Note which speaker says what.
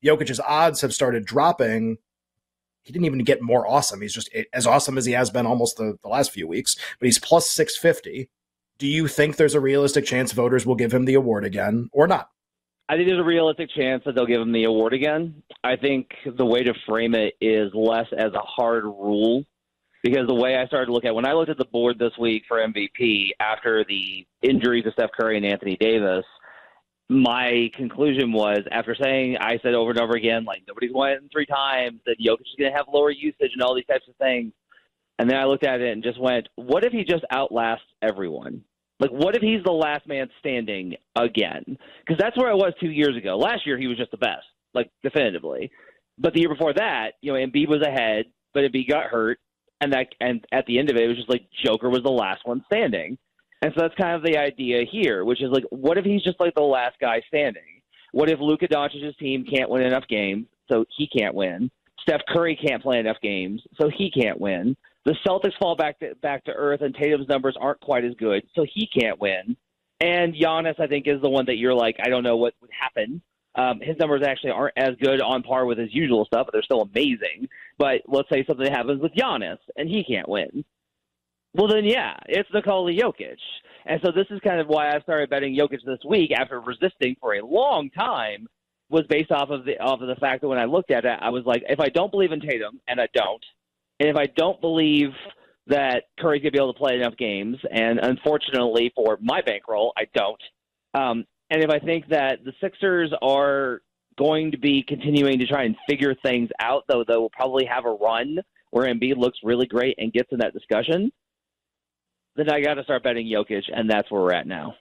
Speaker 1: Jokic's odds have started dropping. He didn't even get more awesome. He's just as awesome as he has been almost the last few weeks, but he's plus 650. Do you think there's a realistic chance voters will give him the award again or not?
Speaker 2: I think there's a realistic chance that they'll give him the award again. I think the way to frame it is less as a hard rule, because the way I started to look at when I looked at the board this week for MVP after the injuries to Steph Curry and Anthony Davis, my conclusion was, after I said over and over again, like, nobody's won it 3 times, that Jokic is going to have lower usage and all these types of things. And then I looked at it and just went, what if he just outlasts everyone? Like, what if he's the last man standing again? Because that's where I was 2 years ago. Last year, he was just the best, like, definitively. But the year before that, Embiid was ahead, but Embiid got hurt. And at the end of it, it was just like Joker was the last one standing. And so that's kind of the idea here, which is like, what if he's just like the last guy standing? What if Luka Doncic's team can't win enough games, so he can't win? Steph Curry can't play enough games, so he can't win. The Celtics fall back to earth, and Tatum's numbers aren't quite as good, so he can't win. And Giannis, I think, is the one that you're like, I don't know what would happen. His numbers actually aren't as good on par with his usual stuff, but they're still amazing. But let's say something happens with Giannis, and he can't win. Well, then, yeah, it's Nikola Jokic. And so this is kind of why I started betting Jokic this week after resisting for a long time, was based off of the fact that when I looked at it, I was like, if I don't believe in Tatum, and I don't, and if I don't believe that Curry's going to be able to play enough games, and unfortunately for my bankroll, I don't, and if I think that the Sixers are going to be continuing to try and figure things out, though they will probably have a run where Embiid looks really great and gets in that discussion, then I got to start betting Jokic, and that's where we're at now.